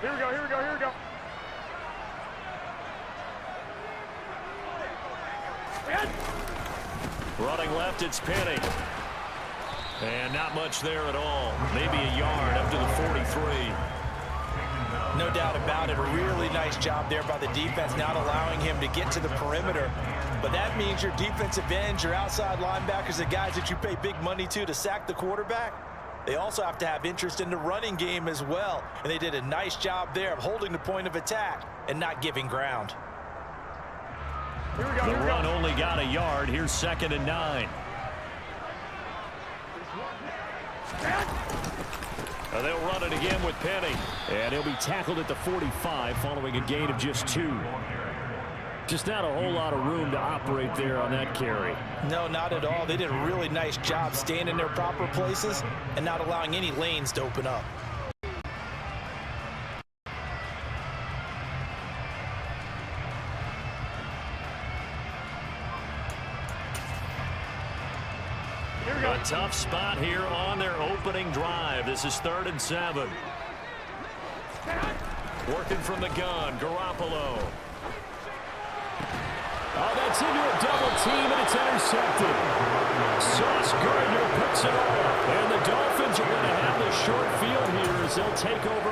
Here we go, here we go, here we go. Running left, it's Penny. And not much there at all. Maybe a yard up to the 43. No doubt about it. A really nice job there by the defense, not allowing him to get to the perimeter. But that means your defensive ends, your outside linebackers, the guys that you pay big money to sack the quarterback, they also have to have interest in the running game as well. And they did a nice job there of holding the point of attack and not giving ground. Here we go, the here we go. run only got a yard. Here's 2nd and 9. They'll run it again with Penny. And he'll be tackled at the 45 following a gain of just 2. Just not a whole lot of room to operate there on that carry. No, not at all. They did a really nice job staying in their proper places and not allowing any lanes to open up. A tough spot here on their opening drive. This is 3rd and 7. Working from the gun, Garoppolo. Oh, that's into a double team, and it's intercepted. Sauce Gardner picks it off. And the Dolphins are going to have the short field here as they'll take over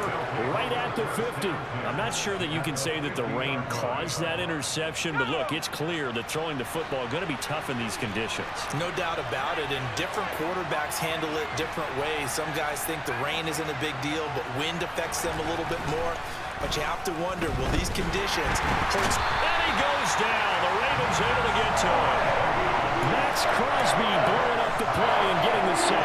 right at the 50. I'm not sure that you can say that the rain caused that interception, but look, it's clear that throwing the football is going to be tough in these conditions. No doubt about it, and different quarterbacks handle it different ways. Some guys think the rain isn't a big deal, but wind affects them a little bit more. But you have to wonder, will these conditions hurt? And he goes down. The Ravens able to get to him. Max Crosby blowing up the play and getting the sack.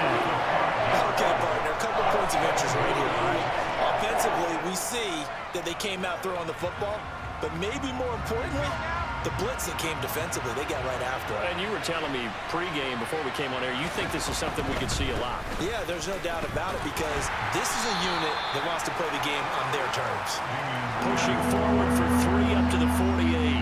Okay, partner, a couple points of interest right here, all right? Offensively, we see that they came out throwing the football, but maybe more importantly, the blitz that came defensively, they got right after it. And you were telling me pregame before we came on air, you think this is something we could see a lot. Yeah, there's no doubt about it because this is a unit that wants to play the game on their terms. Pushing forward for 3 up to the 48.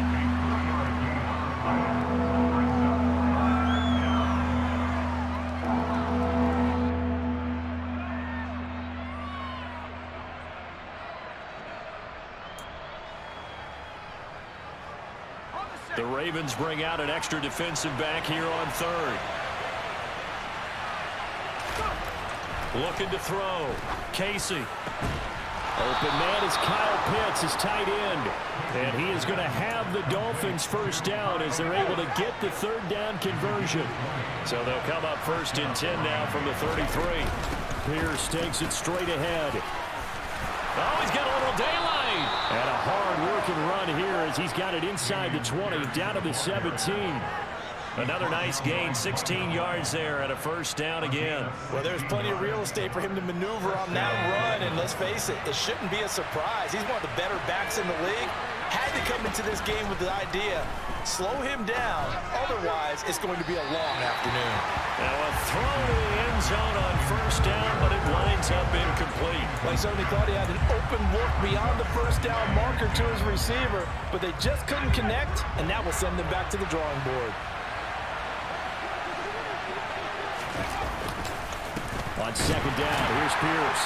The Ravens bring out an extra defensive back here on 3rd. Looking to throw. Casey. Open man is Kyle Pitts, his tight end. And he is going to have the Dolphins first down as they're able to get the 3rd down conversion. So they'll come up 1st and 10 now from the 33. Pierce takes it straight ahead. Oh, he's got a little daylight. And a hard-working run here as he's got it inside the 20, down to the 17. Another nice gain, 16 yards there and a 1st down again. Well, there's plenty of real estate for him to maneuver on that run, and let's face it, it shouldn't be a surprise. He's one of the better backs in the league. Had to come into this game with the idea, slow him down, otherwise it's going to be a long afternoon. Now a throw to the end zone on 1st down, but it winds up incomplete. Well, he certainly thought he had an open look beyond the 1st down marker to his receiver, but they just couldn't connect, and that will send them back to the drawing board. On 2nd down, here's Pierce.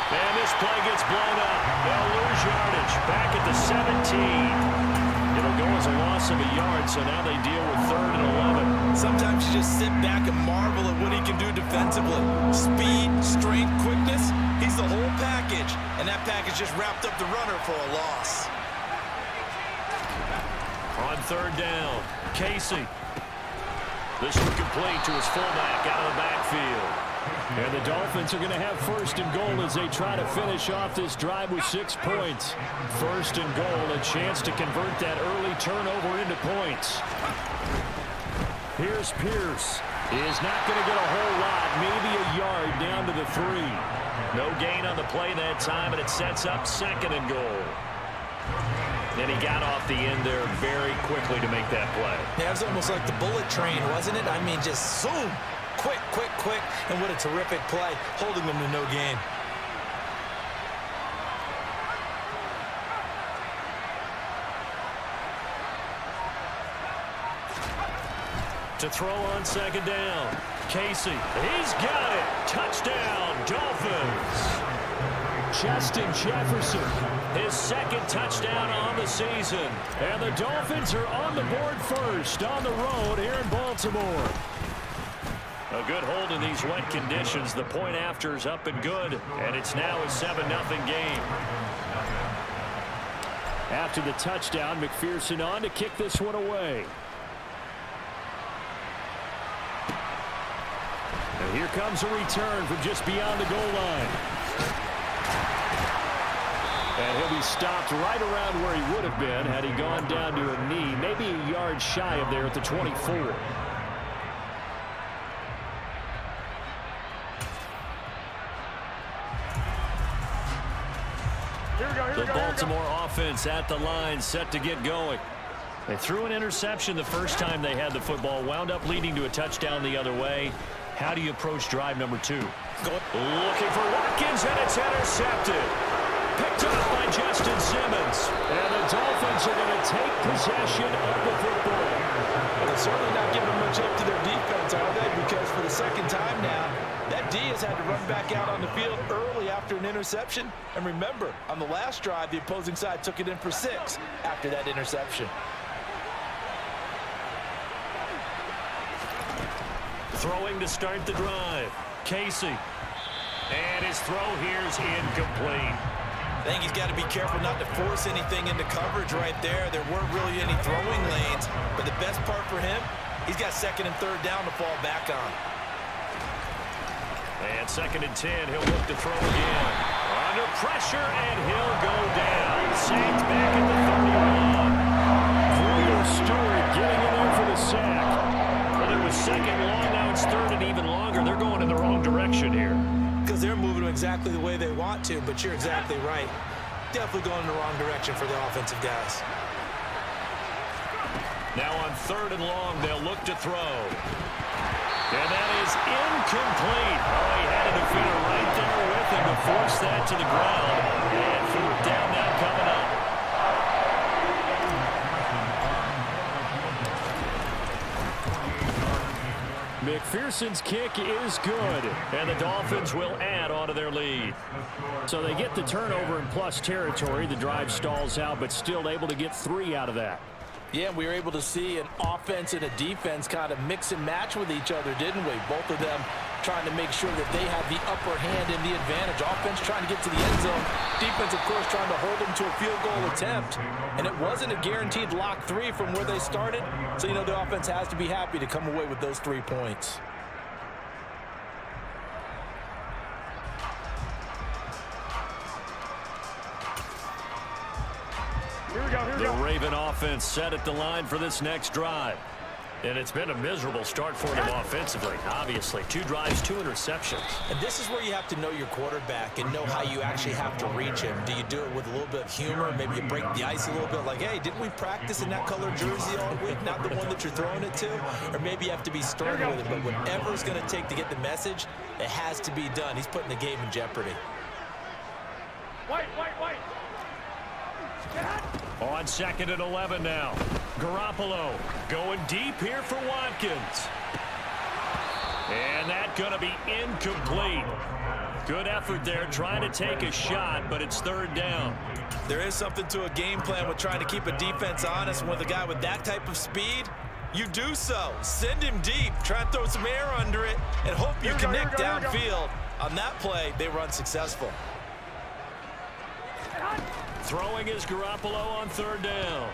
And this play gets blown up. They'll lose yardage. Back at the 17. It'll go as a loss of a yard, so now they deal with 3rd and 11. Sometimes you just sit back and marvel at what he can do defensively. Speed, strength, quickness, he's the whole package. And that package just wrapped up the runner for a loss. On 3rd down, Casey. This one complete to his fullback out of the backfield. And the Dolphins are going to have 1st and goal as they try to finish off this drive with 6 points. 1st and goal, a chance to convert that early turnover into points. Here's Pierce. He is not going to get a whole lot, maybe a yard down to the 3. No gain on the play that time, and it sets up 2nd and goal. And he got off the end there very quickly to make that play. Yeah, it was almost like the bullet train, wasn't it? I mean, just zoom. Quick, quick, quick. And what a terrific play, holding them to no gain. To throw on 2nd down. Casey, he's got it. Touchdown, Dolphins. Justin Jefferson. His second touchdown on the season. And the Dolphins are on the board first on the road here in Baltimore. A good hold in these wet conditions. The point after is up and good. And it's now a 7-0 game. After the touchdown, McPherson on to kick this one away. And here comes a return from just beyond the goal line. And he'll be stopped right around where he would have been had he gone down to a knee, maybe a yard shy of there at the 24. The Baltimore offense at the line, set to get going. They threw an interception the first time they had the football, wound up leading to a touchdown the other way. How do you approach drive number 2? Looking for Watkins, and it's intercepted. Picked up by Justin Simmons. And the Dolphins are going to take possession of the football. Well, they're certainly not giving much up to their defense, are they? Because for the second time now, that D has had to run back out on the field early after an interception. And remember, on the last drive, the opposing side took it in for 6 after that interception. Throwing to start the drive. Casey. And his throw here's incomplete. I think he's got to be careful not to force anything into coverage right there. There weren't really any throwing lanes. But the best part for him, he's got 2nd and 3rd down to fall back on. And 2nd and 10, he'll look to throw again. Under pressure, and he'll go down. Sacked back at the 31. Julio Stewart getting in there for the sack. Well, it was 2nd long, now it's 3rd and even longer. They're going in the wrong direction here. Because they're moving them exactly the way they want to, but you're exactly right. Definitely going in the wrong direction for the offensive guys. Now on 3rd and long, they'll look to throw. And that is incomplete. Oh, he had a defender right there with him to force that to the ground. And 4th down now coming up. McPherson's kick is good, and the Dolphins will add on to their lead. So they get the turnover in plus territory. The drive stalls out, but still able to get 3 out of that. Yeah, we were able to see an offense and a defense kind of mix and match with each other, didn't we? Both of them trying to make sure that they have the upper hand and the advantage. Offense trying to get to the end zone. Defense, of course, trying to hold them to a field goal attempt. And it wasn't a guaranteed lock 3 from where they started. So, you know, the offense has to be happy to come away with those 3 points. The Raven offense set at the line for this next drive. And it's been a miserable start for them offensively, obviously. 2 drives, 2 interceptions. And this is where you have to know your quarterback and know how you actually have to reach him. Do you do it with a little bit of humor? Maybe you break the ice a little bit like, hey, didn't we practice in that color jersey all week? Not the one that you're throwing it to? Or maybe you have to be stern with it. But whatever it's going to take to get the message, it has to be done. He's putting the game in jeopardy. Wait. On 2nd and 11 now. Garoppolo going deep here for Watkins. And that's going to be incomplete. Good effort there trying to take a shot, but it's 3rd down. There is something to a game plan with trying to keep a defense honest. With a guy with that type of speed, you do so. Send him deep. Try and throw some air under it and hope you connect downfield. On that play, they run successful. Throwing is Garoppolo on 3rd down.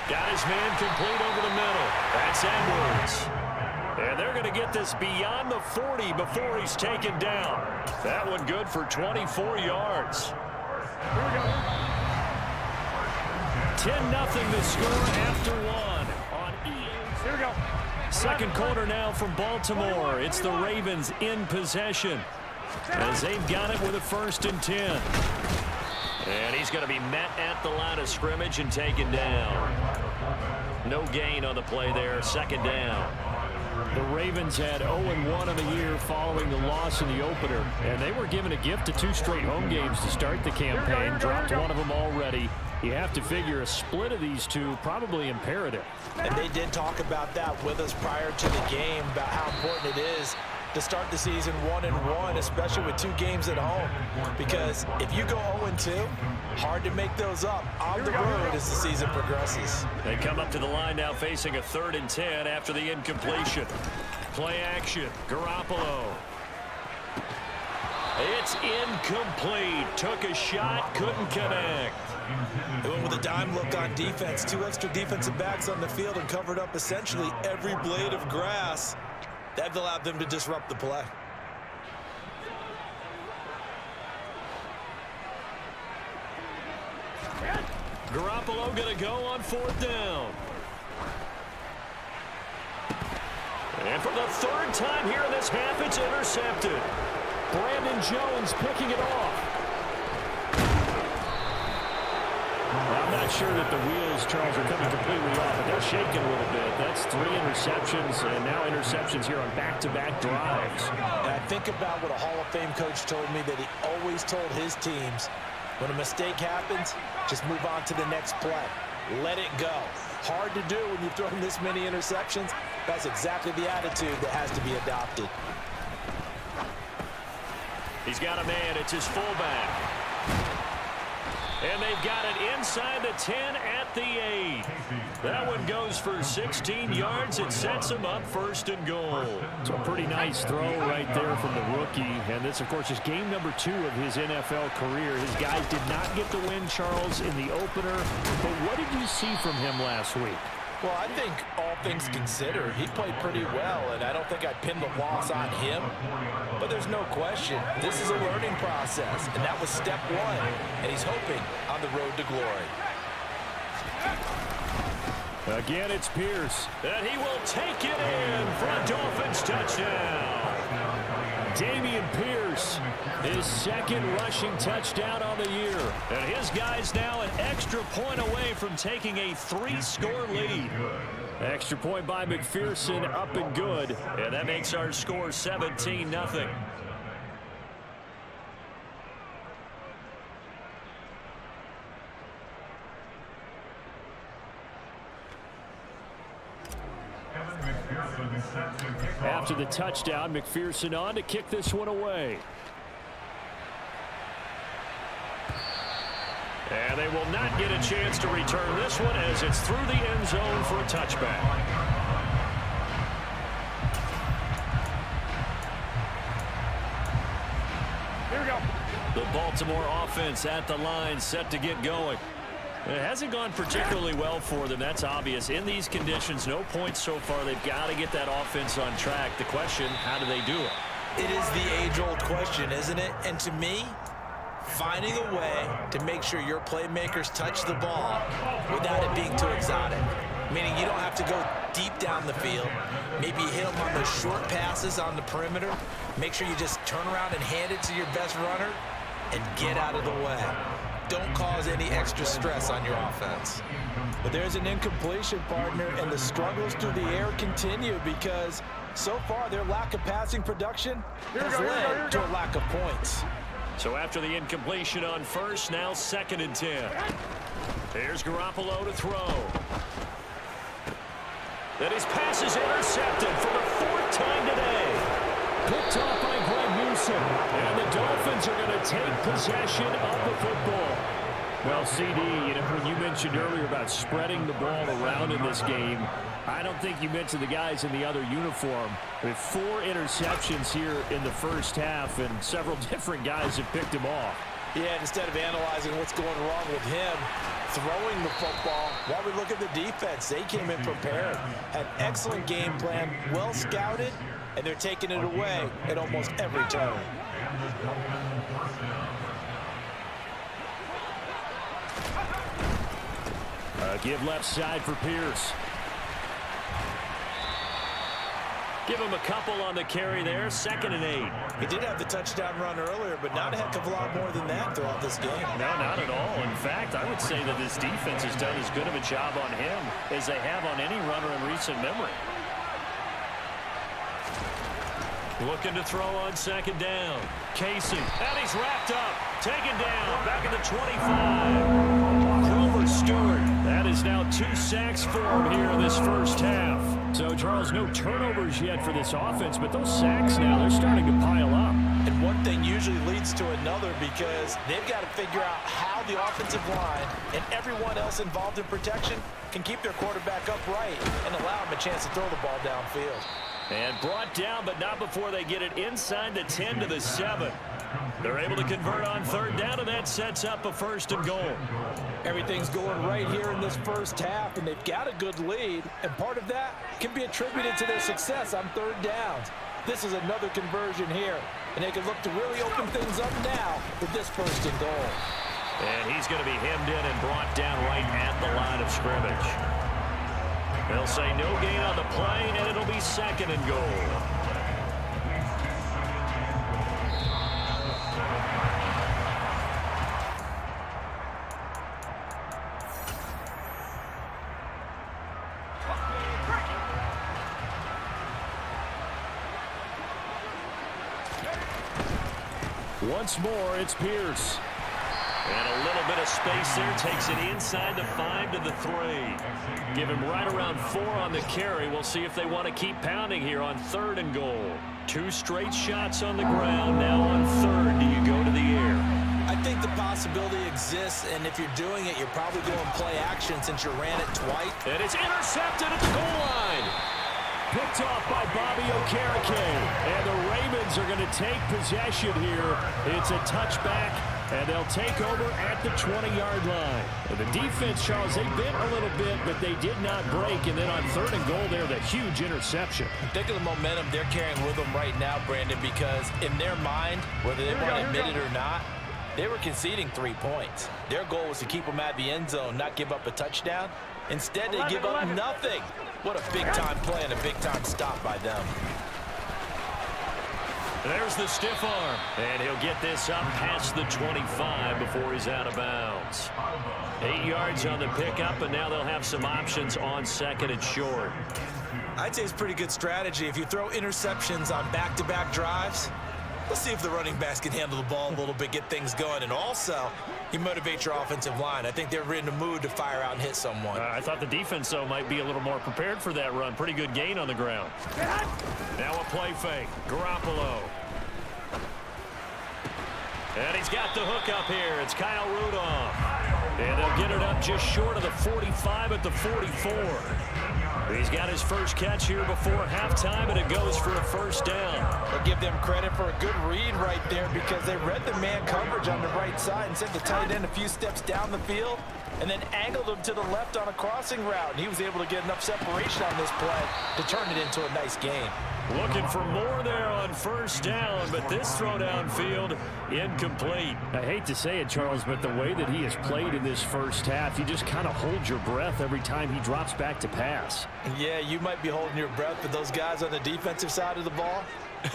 Got his man complete over the middle. That's Edwards. And they're going to get this beyond the 40 before he's taken down. That one good for 24 yards. 10-0 the score after 1 on EA. Here we go. 2nd quarter now from Baltimore. It's the Ravens in possession, as they've got it with a 1st and 10. And he's going to be met at the line of scrimmage and taken down. No gain on the play there. 2nd down. The Ravens had 0-1 on the year following the loss in the opener. And they were given a gift of 2 straight home games to start the campaign. Dropped one of them already. You have to figure a split of these 2 probably imperative. And they did talk about that with us prior to the game, about how important it is to start the season 1-1, especially with 2 games at home. Because if you go 0-2, hard to make those up on the road as the season progresses. They come up to the line now facing a 3rd and 10 after the incompletion. Play action. Garoppolo. It's incomplete. Took a shot, couldn't connect. They went with a dime look on defense. 2 extra defensive backs on the field and covered up essentially every blade of grass. That allowed them to disrupt the play. Garoppolo going to go on 4th down. And for the 3rd time here in this half, it's intercepted. Brandon Jones picking it off. I'm not sure that the wheels, Charles, are coming completely off, but they're shaking a little bit. That's 3 interceptions, and now interceptions here on back-to-back drives. And I think about what a Hall of Fame coach told me, that he always told his teams, when a mistake happens, just move on to the next play. Let it go. Hard to do when you've thrown this many interceptions. That's exactly the attitude that has to be adopted. He's got a man. It's his fullback. And they've got it inside the 10 at the 8. That one goes for 16 yards. It sets him up 1st and goal. It's a pretty nice throw right there from the rookie. And this, of course, is game number 2 of his NFL career. His guys did not get the win, Charles, in the opener. But what did you see from him last week? Well, I think all things considered, he played pretty well, and I don't think I'd pin the loss on him. But there's no question, this is a learning process, and that was step 1, and he's hoping on the road to glory. Again, it's Pierce, and he will take it in for a Dolphins touchdown. Dameon Pierce, his 2nd rushing touchdown on the year. And his guys now an extra point away from taking a 3-score lead. Extra point by McPherson, up and good. And that makes our score 17-0. After the touchdown, McPherson on to kick this one away. And they will not get a chance to return this one as it's through the end zone for a touchback. Here we go. The Baltimore offense at the line, set to get going. It hasn't gone particularly well for them, that's obvious. In these conditions, no points so far. They've got to get that offense on track. The question, how do they do it? It is the age-old question, isn't it? And to me, finding a way to make sure your playmakers touch the ball without it being too exotic. Meaning you don't have to go deep down the field. Maybe you hit them on those short passes on the perimeter. Make sure you just turn around and hand it to your best runner and get out of the way. Don't cause any extra stress on your offense. But there's an incompletion, partner, and the struggles through the air continue because so far their lack of passing production has led to a lack of points. So after the incompletion on 1st, now 2nd and 10. Here's Garoppolo to throw. Then his pass is intercepted for the 4th time today. Picked off by Greg Newsome. And the Dolphins are going to take possession of the football. Well, CD, when you mentioned earlier about spreading the ball around in this game, I don't think you mentioned the guys in the other uniform. With 4 interceptions here in the first half, and several different guys have picked him off. Yeah, instead of analyzing what's going wrong with him, throwing the football, while we look at the defense, they came in prepared. Had excellent game plan, well scouted, and they're taking it away at almost every turn. Give left side for Pierce. Give him a couple on the carry there. 2nd and 8. He did have the touchdown run earlier, but not a heck of a lot more than that throughout this game. No, not at all. In fact, I would say that this defense has done as good of a job on him as they have on any runner in recent memory. Looking to throw on 2nd down. Casey, and he's wrapped up. Taken down, back at the 25. Grover Stewart, that is now 2 sacks for him here in this first half. So, Charles, no turnovers yet for this offense, but those sacks now, they're starting to pile up. And one thing usually leads to another because they've got to figure out how the offensive line and everyone else involved in protection can keep their quarterback upright and allow him a chance to throw the ball downfield. And brought down, but not before they get it inside the 10 to the 7. They're able to convert on third down, and that sets up a 1st and goal. Everything's going right here in this first half, and they've got a good lead, and part of that can be attributed to their success on third downs. This is another conversion here, and they can look to really open things up now with this 1st and goal. And he's going to be hemmed in and brought down right at the line of scrimmage. They'll say no gain on the play, and it'll be 2nd and goal. Once more, it's Pierce. And a little bit of space there. Takes it inside the 5 to the 3. Give him right around 4 on the carry. We'll see if they want to keep pounding here on 3rd and goal. 2 straight shots on the ground. Now on 3rd, do you go to the air? I think the possibility exists, and if you're doing it, you're probably going play action since you ran it twice. And it's intercepted at the goal line. Picked off by Bobby Okereke. And the Ravens are going to take possession here. It's a touchback, and they'll take over at the 20-yard line. And the defense, Charles, they bent a little bit, but they did not break. And then on 3rd and goal there, the huge interception. Think of the momentum they're carrying with them right now, Brandon, because in their mind, whether they want to admit it or not, they were conceding 3 points. Their goal was to keep them at the end zone, not give up a touchdown. Instead, they give up nothing. What a big-time play and a big-time stop by them. There's the stiff arm. And he'll get this up past the 25 before he's out of bounds. 8 yards on the pickup, and now they'll have some options on 2nd and short. I'd say it's pretty good strategy. If you throw interceptions on back-to-back drives, let's see if the running backs can handle the ball a little bit, get things going, and also you motivate your offensive line. I think they're in a mood to fire out and hit someone. I thought the defense, though, might be a little more prepared for that run. Pretty good gain on the ground. Now a play fake. Garoppolo. And he's got the hook up here. It's Kyle Rudolph. And they'll get it up just short of the 45 at the 44. He's got his first catch here before halftime, and it goes for a 1st down. I'll give them credit for a good read right there because they read the man coverage on the right side and sent the tight end a few steps down the field and then angled him to the left on a crossing route. And he was able to get enough separation on this play to turn it into a nice gain. Looking for more there on 1st down, but this throw downfield incomplete. I hate to say it, Charles, but the way that he has played in this first half, you just kind of hold your breath every time he drops back to pass. Yeah, you might be holding your breath, but those guys on the defensive side of the ball,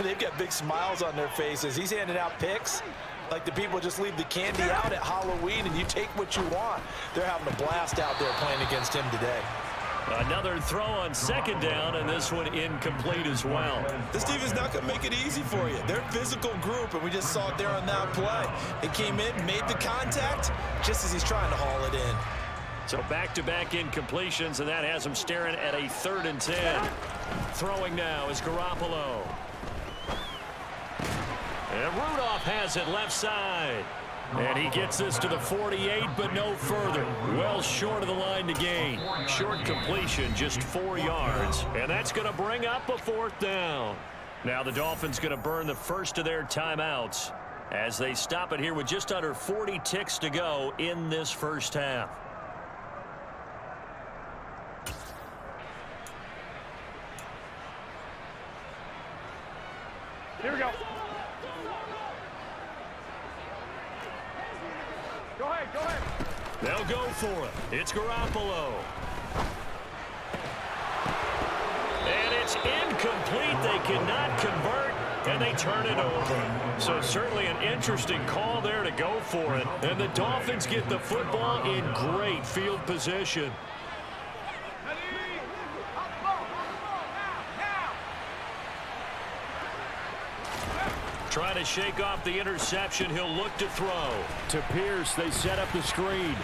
they've got big smiles on their faces. He's handing out picks like the people just leave the candy out at Halloween and you take what you want. They're having a blast out there playing against him today. Another throw on 2nd down, and this one incomplete as well. This team is not going to make it easy for you. They're a physical group, and we just saw it there on that play. They came in, made the contact, just as he's trying to haul it in. So back-to-back incompletions, and that has him staring at a 3rd and 10. Throwing now is Garoppolo. And Rudolph has it left side. And he gets this to the 48, but no further. Well short of the line to gain. Short completion, just 4 yards. And that's going to bring up a 4th down. Now the Dolphins going to burn the first of their timeouts as they stop it here with just under 40 ticks to go in this first half. Here we go. Go ahead, go ahead. They'll go for it. It's Garoppolo. And it's incomplete. They cannot convert, and they turn it over. So certainly an interesting call there to go for it. And the Dolphins get the football in great field position. Trying to shake off the interception. He'll look to throw. To Pierce, they set up the screen.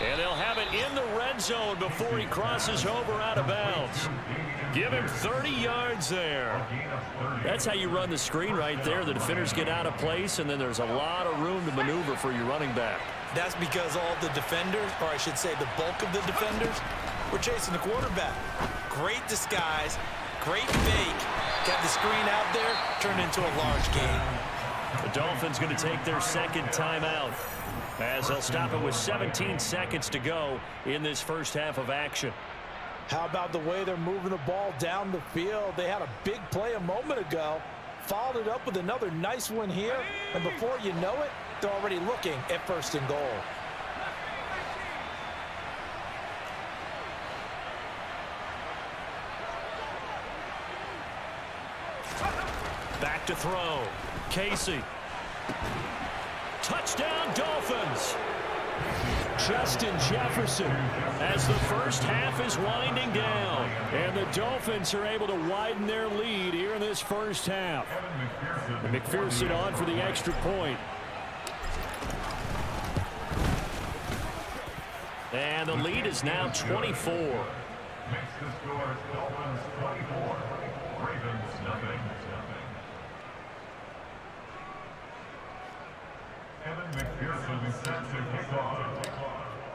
And they'll have it in the red zone before he crosses over out of bounds. Give him 30 yards there. That's how you run the screen right there. The defenders get out of place, and then there's a lot of room to maneuver for your running back. That's because all the defenders, or I should say the bulk of the defenders, were chasing the quarterback. Great disguise, great fake. Got the screen out there, turned into a large gain. The Dolphins going to take their second timeout as they'll stop it with 17 seconds to go in this first half of action. How about the way they're moving the ball down the field? They had a big play a moment ago, followed it up with another nice one here, and before you know it, they're already looking at 1st and goal. Back to throw. Casey. Touchdown, Dolphins. Justin Jefferson as the first half is winding down. And the Dolphins are able to widen their lead here in this first half. And McPherson on for the extra point. And the lead is now 24. Makes the score Dolphins 24, Ravens nothing. Evan McPherson set to kick off.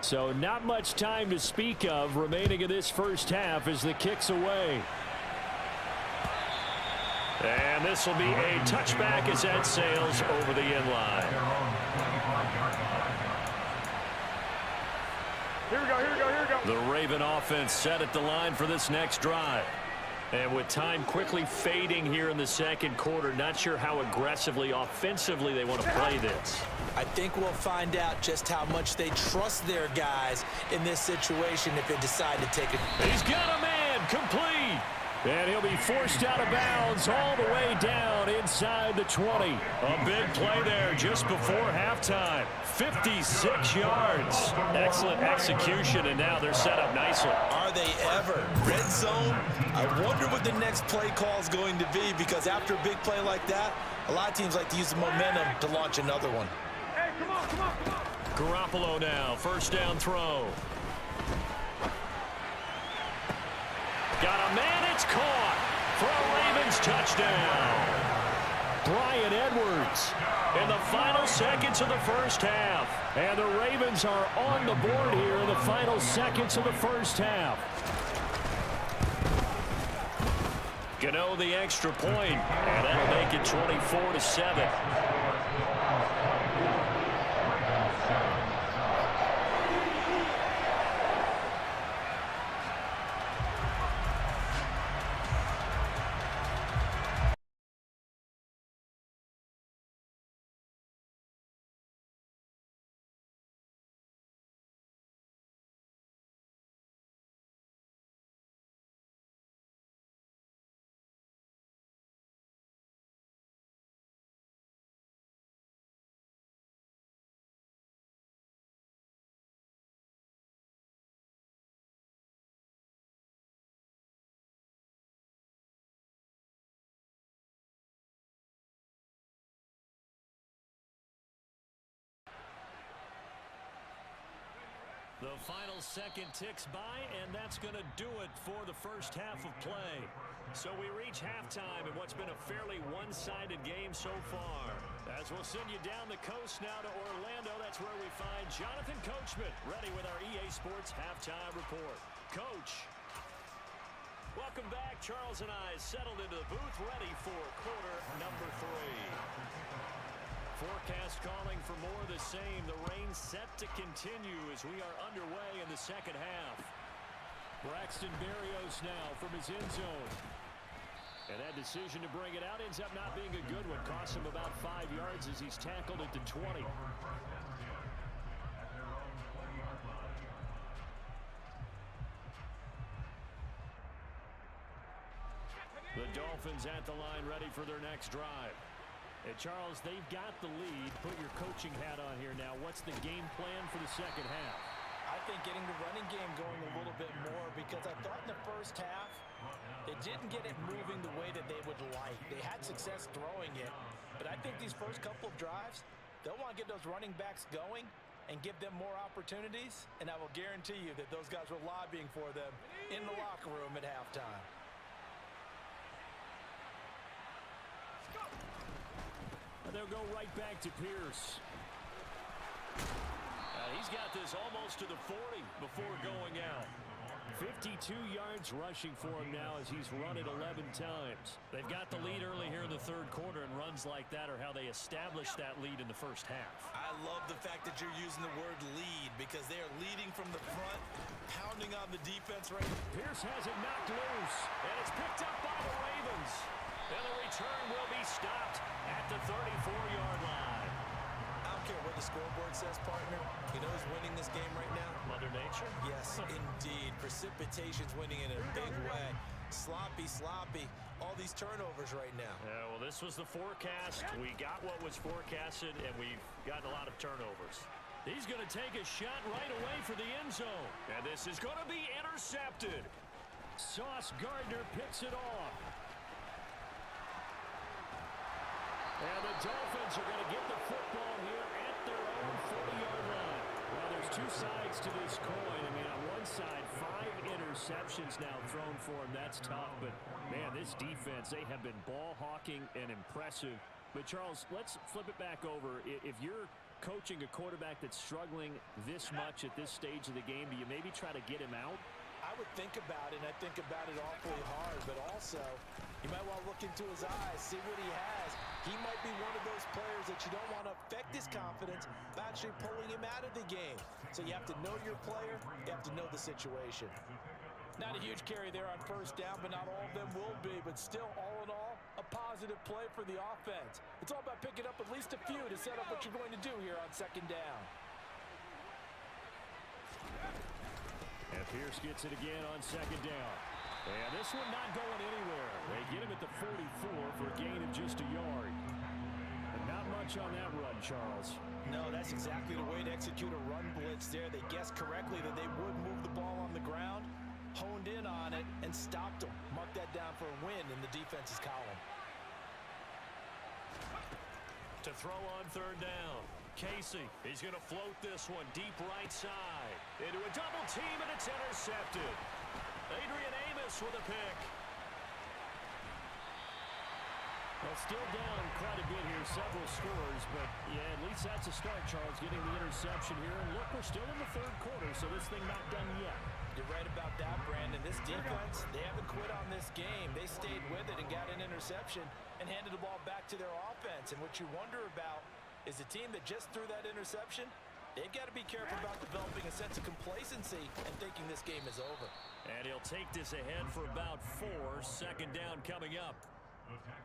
So not much time to speak of remaining in this first half as the kick's away. And this will be a touchback as that sails over the end line. Here we go, here we go, here we go. The Raven offense set at the line for this next drive. And with time quickly fading here in the second quarter, not sure how aggressively, offensively they want to play this. I think we'll find out just how much they trust their guys in this situation if they decide to take it. He's got a man, complete. And he'll be forced out of bounds all the way down inside the 20. A big play there just before halftime. 56 yards. Excellent execution, and now they're set up nicely. Are they ever? Red zone? I wonder what the next play call is going to be, because after a big play like that, a lot of teams like to use the momentum to launch another one. Hey, come on, come on, come on. Garoppolo now, first down throw. Got a man, it's caught for a Ravens touchdown. Bryan Edwards in the final seconds of the first half. And the Ravens are on the board here in the final seconds of the first half. Gano the extra point, and that'll make it 24-7. The final second ticks by, and that's going to do it for the first half of play. So we reach halftime in what's been a fairly one-sided game so far. As we'll send you down the coast now to Orlando, that's where we find Jonathan Coachman, ready with our EA Sports Halftime Report. Coach, welcome back. Charles and I settled into the booth, ready for quarter number 3. Forecast calling for more of the same. The rain set to continue as we are underway in the second half. Braxton Berrios now from his end zone. And that decision to bring it out ends up not being a good one. Costs him about 5 yards as he's tackled at the 20. The Dolphins at the line ready for their next drive. And Charles, they've got the lead. Put your coaching hat on here now. What's the game plan for the second half? I think getting the running game going a little bit more, because I thought in the first half they didn't get it moving the way that they would like. They had success throwing it, but I think these first couple of drives, they'll want to get those running backs going and give them more opportunities, and I will guarantee you that those guys were lobbying for them in the locker room at halftime. And they'll go right back to Pierce. He's got this almost to the 40 before going out. 52 yards rushing for him now as he's run it 11 times. They've got the lead early here in the third quarter, and runs like that are how they established that lead in the first half. I love the fact that you're using the word lead because they are leading from the front, pounding on the defense right now. Pierce has it knocked loose. And it's picked up by the Ravens. And the return will be stopped at the 34-yard line. I don't care what the scoreboard says, partner. You know who's winning this game right now? Mother Nature? Yes, indeed. Precipitation's winning in a big way. Sloppy, all these turnovers right now. Yeah, well, this was the forecast. We got what was forecasted, and we've gotten a lot of turnovers. He's going to take a shot right away for the end zone. And this is going to be intercepted. Sauce Gardner picks it off. And the Dolphins are going to get the football here at their own 40-yard line. Well, there's two sides to this coin. I mean, on one side, 5 interceptions now thrown for him. That's tough. But, man, this defense, they have been ball hawking and impressive. But, Charles, let's flip it back over. If you're coaching a quarterback that's struggling this much at this stage of the game, do you maybe try to get him out? I would think about it, and I think about it awfully hard, but also you might want to look into his eyes, see what he has. He might be one of those players that you don't want to affect his confidence by actually pulling him out of the game. So you have to know your player, you have to know the situation. Not a huge carry there on first down, but not all of them will be. But still, all in all, a positive play for the offense. It's all about picking up at least a few to set up what you're going to do here on second down. And Pierce gets it again on second down. And this one not going anywhere. They get him at the 44 for a gain of just a yard. And not much on that run, Charles. No, that's exactly the way to execute a run blitz there. They guessed correctly that they would move the ball on the ground, honed in on it, and stopped them. Mark that down for a win in the defense's column. To throw on third down. Casey, he's going to float this one deep right side. Into a double team, and it's intercepted. Adrian Amos with a pick. Well, still down quite a bit here, several scores, but yeah, at least that's a start, Charles, getting the interception here. And look, we're still in the third quarter, so this thing not done yet. You're right about that, Brandon. This defense, they haven't quit on this game. They stayed with it and got an interception and handed the ball back to their offense. And what you wonder about is the team that just threw that interception, they've got to be careful about developing a sense of complacency and thinking this game is over. And he'll take this ahead for about 4. Second down coming up.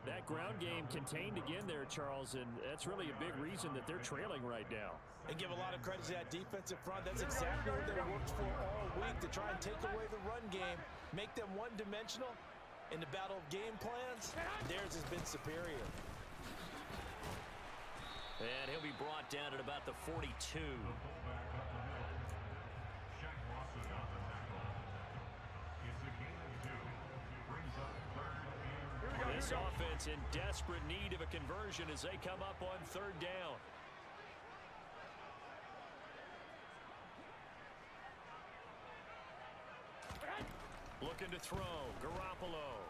That ground game contained again there, Charles, and that's really a big reason that they're trailing right now. And give a lot of credit to that defensive front. That's exactly what they worked for all week, to try and take away the run game, make them one-dimensional. In the battle of game plans, theirs has been superior. And he'll be brought down at about the 42. This offense in desperate need of a conversion as they come up on third down. Looking to throw, Garoppolo.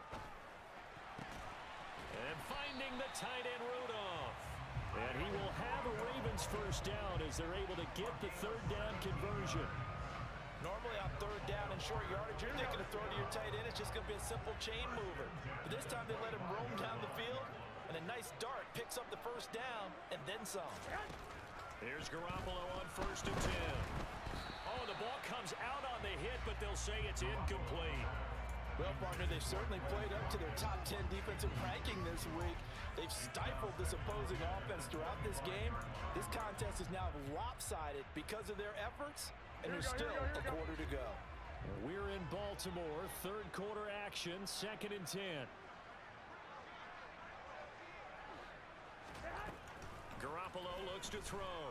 And finding the tight end, Rudolph. And he will have a Ravens first down as they're able to get the third down conversion. Normally on third down and short yardage, you're thinking to throw to your tight end. It's just going to be a simple chain mover. But this time they let him roam down the field, and a nice dart picks up the first down and then some. Here's Garoppolo on 1st and 10. Oh, the ball comes out on the hit, but they'll say it's incomplete. Well, partner, they've certainly played up to their top 10 defensive ranking this week. They've stifled this opposing offense throughout this game. This contest is now lopsided because of their efforts, and there's still a quarter to go. We're in Baltimore, third quarter action, 2nd and 10. Garoppolo looks to throw.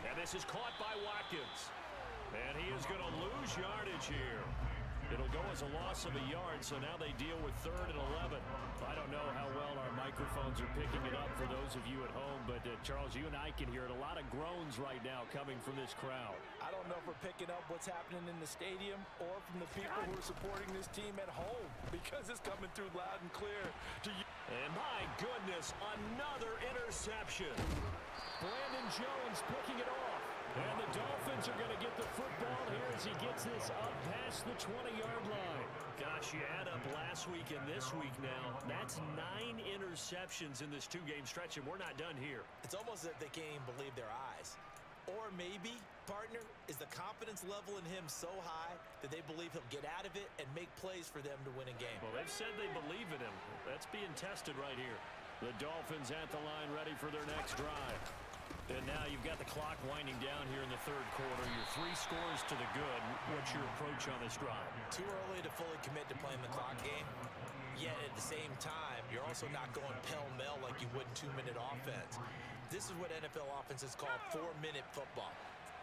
And this is caught by Watkins. And he is going to lose yardage here. It'll go as a loss of a yard, so now they deal with 3rd and 11. I don't know how well our Mike microphones are picking it up for those of you at home, but Charles, you and I can hear it. A lot of groans right now coming from this crowd. I don't know if we're picking up what's happening in the stadium or from the people who are supporting this team at home, because it's coming through loud and clear to you. And my goodness, another interception. Brandon Jones picking it off. And the Dolphins are going to get the football here as he gets this up past the 20-yard line. Gosh, you add up last week and this week now. That's 9 interceptions in this 2-game stretch, and we're not done here. It's almost as if they can't even believe their eyes. Or maybe, partner, is the confidence level in him so high that they believe he'll get out of it and make plays for them to win a game. Well, they've said they believe in him. That's being tested right here. The Dolphins at the line ready for their next drive. And now you've got the clock winding down here in the third quarter. You're 3 scores to the good. What's your approach on this drive? Too early to fully commit to playing the clock game. Yet at the same time, you're also not going pell-mell like you would in 2-minute offense. This is what NFL offenses call 4-minute football.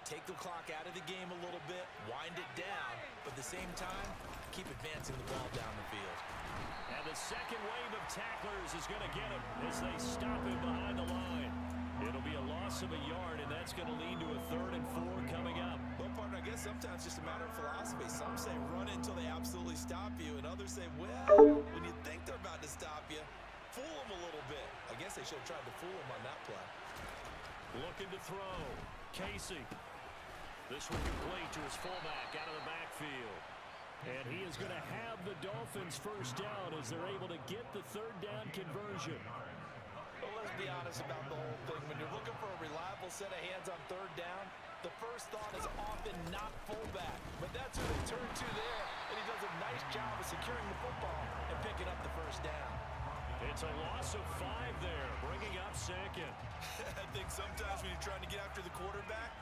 Take the clock out of the game a little bit, wind it down, but at the same time, keep advancing the ball down the field. And the second wave of tacklers is going to get him as they stop him behind the line. It'll be a loss of a yard, and that's going to lead to a 3rd and 4 coming up. Well, partner, I guess sometimes it's just a matter of philosophy. Some say run until they absolutely stop you, and others say, well, when you think they're about to stop you, fool them a little bit. I guess they should have tried to fool them on that play. Looking to throw. Casey. This one complete to his fullback out of the backfield. And he is going to have the Dolphins first down as they're able to get the 3rd down conversion. Well, let's be honest about the whole thing. When you're looking for a reliable set of hands on 3rd down, the first thought is often not fullback. But that's who they turn to there, and he does a nice job of securing the football and picking up the first down. It's a loss of 5 there, bringing up 2nd. I think sometimes when you're trying to get after the quarterback,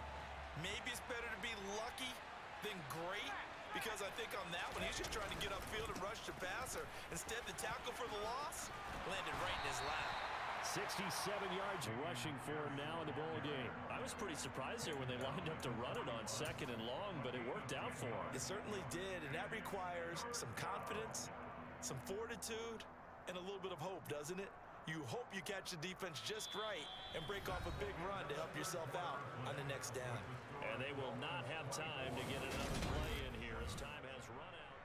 maybe it's better to be lucky than great, because I think on that one, he's just trying to get upfield and rush the passer. Instead, the tackle for the loss landed right in his lap. 67 yards rushing for him now in the ball game. I was pretty surprised there when they lined up to run it on 2nd and long, but it worked out for him. It certainly did, and that requires some confidence, some fortitude, and a little bit of hope, doesn't it? You hope you catch the defense just right and break off a big run to help yourself out on the next down. And they will not have time to get another play in here as time has run out.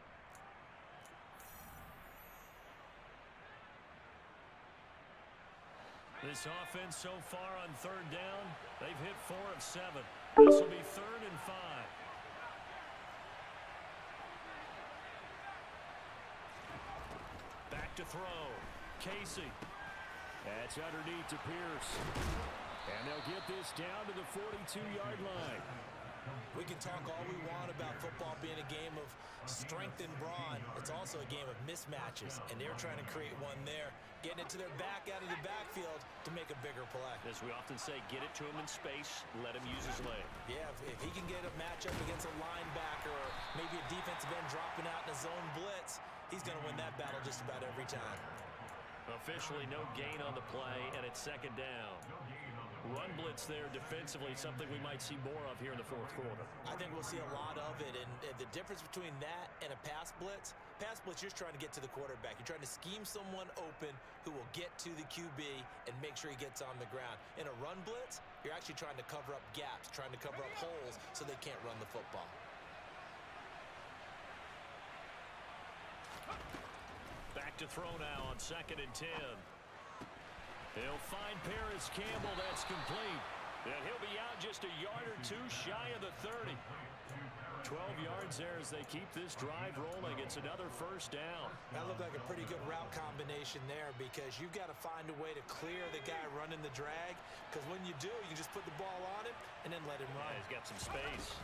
This offense so far on 3rd down, they've hit 4 of 7. This will be 3rd and 5. Back to throw. Casey. That's underneath to Pierce. And they'll get this down to the 42-yard line. We can talk all we want about football being a game of strength and brawn. It's also a game of mismatches, and they're trying to create one there, getting it to their back out of the backfield to make a bigger play. As we often say, get it to him in space, let him use his leg. Yeah, if he can get a matchup against a linebacker or maybe a defensive end dropping out in a zone blitz, he's going to win that battle just about every time. Officially no gain on the play, and it's 2nd down. Run blitz there defensively, something we might see more of here in the 4th quarter. I think we'll see a lot of it, and the difference between that and a pass blitz, you're just trying to get to the quarterback. You're trying to scheme someone open who will get to the QB and make sure he gets on the ground. In a run blitz, you're actually trying to cover up gaps, trying to cover up holes so they can't run the football. Back to throw now on 2nd and 10. He'll find Paris Campbell. That's complete. And he'll be out just a yard or 2 shy of the 30. 12 yards there as they keep this drive rolling. It's another first down. That looked like a pretty good route combination there, because you've got to find a way to clear the guy running the drag, because when you do, you can just put the ball on him and then let him run. Yeah, he's got some space.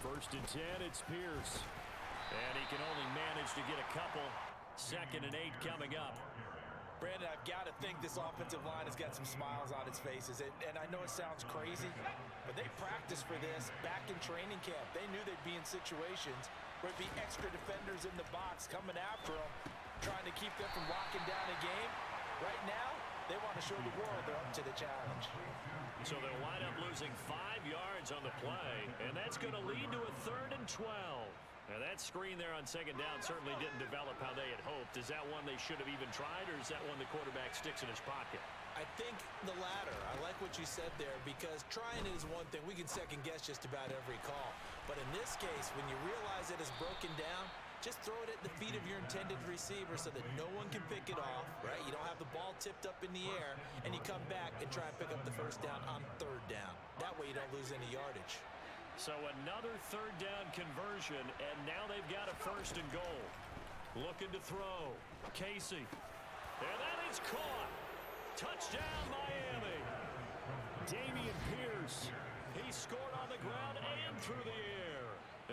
1st and 10, it's Pierce. And he can only manage to get a couple. 2nd and 8 coming up. Brandon, I've got to think this offensive line has got some smiles on its faces. And I know it sounds crazy, but they practiced for this back in training camp. They knew they'd be in situations where it'd be extra defenders in the box coming after them, trying to keep them from locking down a game. Right now, they want to show the world they're up to the challenge. So they'll wind up losing 5 yards on the play, and that's going to lead to a 3rd and 12. Now that screen there on second down certainly didn't develop how they had hoped. Is that one they should have even tried, or is that one the quarterback sticks in his pocket? I think the latter. I like what you said there, because trying it is one thing. We can second guess just about every call. But in this case, when you realize it is broken down, just throw it at the feet of your intended receiver so that no one can pick it off, right? You don't have the ball tipped up in the air, and you come back and try and pick up the first down on third down. That way you don't lose any yardage. So another third down conversion, and now they've got a first and goal. Looking to throw. Casey. And that is caught. Touchdown, Miami. Dameon Pierce. He scored on the ground and through the air,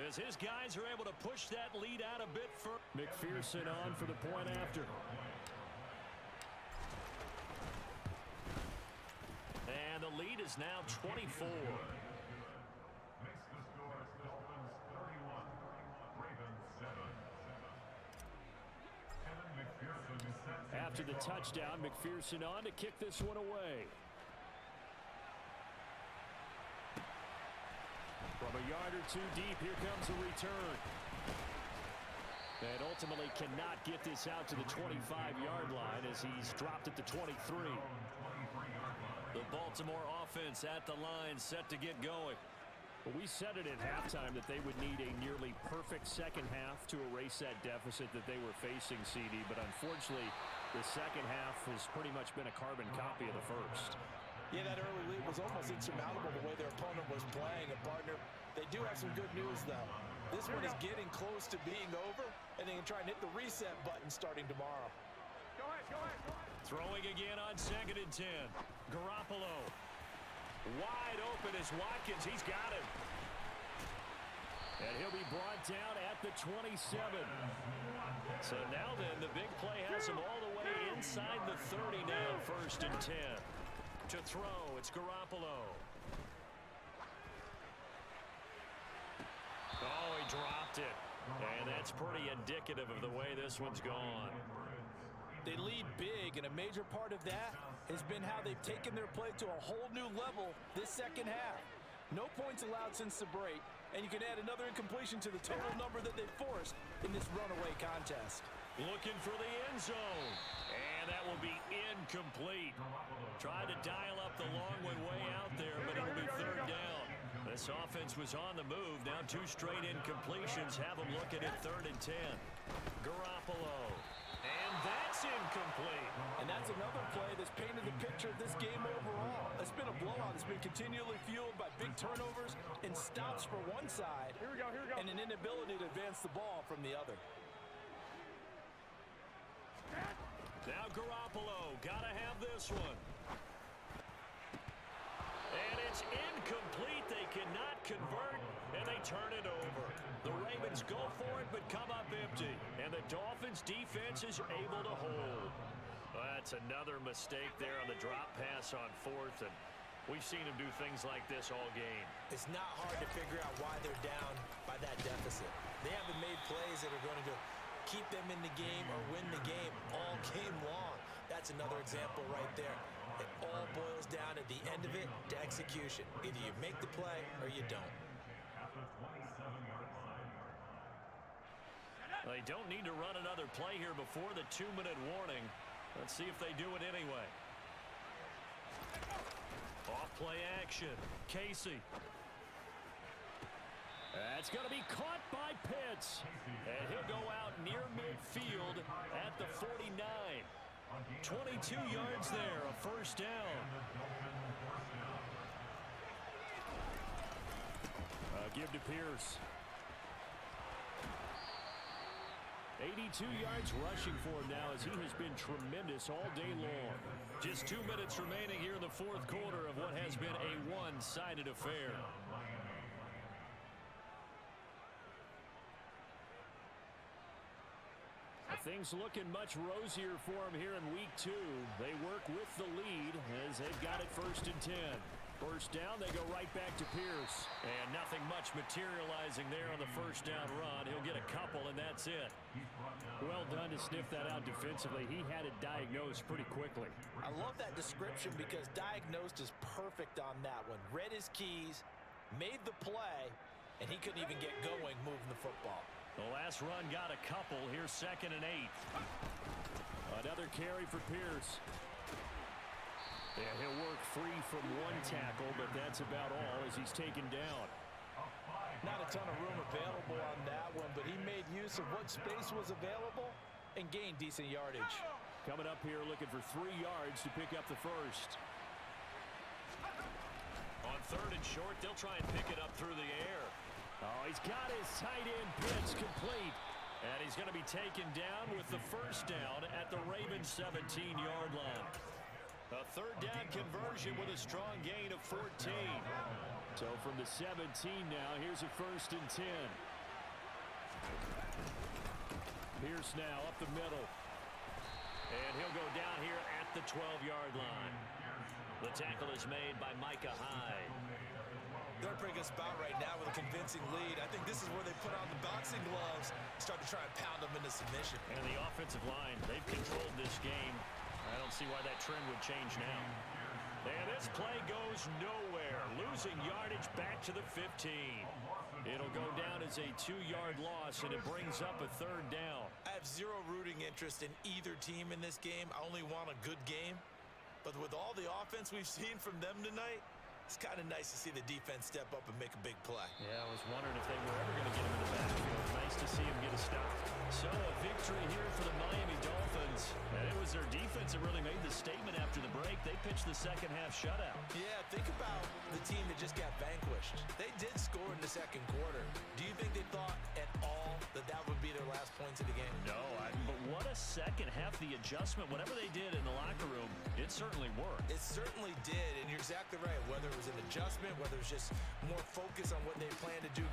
as his guys are able to push that lead out a bit further. McPherson on for the point after. And the lead is now 24. Makes the score Dolphins 31, Ravens 7. Kevin McPherson is set to After the kick off. touchdown, McPherson on to kick this one away. From a yard or two deep, here comes a return. And ultimately cannot get this out to the 25-yard line as he's dropped at the 23. The Baltimore offense at the line, set to get going. Well, we said it at halftime that they would need a nearly perfect second half to erase that deficit that they were facing, CD. But unfortunately, the second half has pretty much been a carbon copy of the first. Yeah, that early lead was almost insurmountable the way their opponent was playing. And, partner, they do have some good news, though. This one is getting close to being over, and they can try and hit the reset button starting tomorrow. Go ahead, go ahead, go ahead. Throwing again on 2nd and 10. Garoppolo. Wide open is Watkins. He's got him. And he'll be brought down at the 27. So now then, the big play has him all the way inside the 30 now, 1st and 10. To throw, it's Garoppolo. Oh, he dropped it. And that's pretty indicative of the way this one's gone. They lead big, and a major part of that has been how they've taken their play to a whole new level this second half. No points allowed since the break, and you can add another incompletion to the total number that they've forced in this runaway contest. Looking for the end zone. And that will be incomplete. Tried to dial up the long one way out there, but it'll be third down. This offense was on the move. Now 2 straight incompletions have them looking at 3rd and 10. Garoppolo. And that's incomplete. And that's another play that's painted the picture of this game overall. It's been a blowout that's been continually fueled by big turnovers and stops for one side. Here we go, here we go. And an inability to advance the ball from the other. Now Garoppolo. Gotta have this one. And it's incomplete. They cannot convert, and they turn it over. The Ravens go for it, but come up empty. And the Dolphins' defense is able to hold. Well, that's another mistake there on the drop pass on 4th, and we've seen them do things like this all game. It's not hard to figure out why they're down by that deficit. They haven't made plays that are going to keep them in the game or win the game all game long. That's another example right there. It all boils down at the end of it to execution. Either you make the play or you don't. They don't need to run another play here before the 2-minute warning. Let's see if they do it anyway. Off play action. Casey. That's going to be caught by Pitts. And he'll go out near midfield at the 49. 22 yards there, a first down. Give to Pierce. 82 yards rushing for him now as he has been tremendous all day long. Just 2 minutes remaining here in the 4th quarter of what has been a one-sided affair. Things looking much rosier for him here in week 2. They work with the lead as they've got it 1st and 10. First down, they go right back to Pierce. And nothing much materializing there on the first down run. He'll get a couple, and that's it. Well done to sniff that out defensively. He had it diagnosed pretty quickly. I love that description because diagnosed is perfect on that one. Read his keys, made the play, and he couldn't even get going moving the football. The last run got a couple. Here's 2nd and 8. Another carry for Pierce. Yeah, he'll work free from one tackle, but that's about all as he's taken down. Not a ton of room available on that one, but he made use of what space was available and gained decent yardage. Coming up here looking for 3 yards to pick up the first. On 3rd and short, they'll try and pick it up through the air. Oh, he's got his tight end pitch complete. And he's going to be taken down with the first down at the Ravens 17-yard line. A 3rd down conversion with a strong gain of 14. So from the 17 now, here's a 1st and 10. Pierce now up the middle. And he'll go down here at the 12-yard line. The tackle is made by Micah Hyde. They're in a pretty good spot right now with a convincing lead. I think this is where they put on the boxing gloves, start to try and pound them into submission. And the offensive line, they've controlled this game. I don't see why that trend would change now. And this play goes nowhere. Losing yardage back to the 15. It'll go down as a 2-yard loss, and it brings up a 3rd down. I have zero rooting interest in either team in this game. I only want a good game. But with all the offense we've seen from them tonight, it's kind of nice to see the defense step up and make a big play. Yeah, I was wondering if they were ever going to get him in the backfield. Nice to see him get a stop. So a victory here for the Miami Dolphins. And it was their defense that really made the statement after the break. They pitched the second-half shutout. Yeah, think about the team that just got vanquished. They did score in the 2nd quarter. Do you think they thought at all that that would be their last points of the game? No, but what a second half. The adjustment, whatever they did in the locker room, it certainly worked. It certainly did, and you're exactly right. Whether it was an adjustment, whether it was just more focus on what they plan to do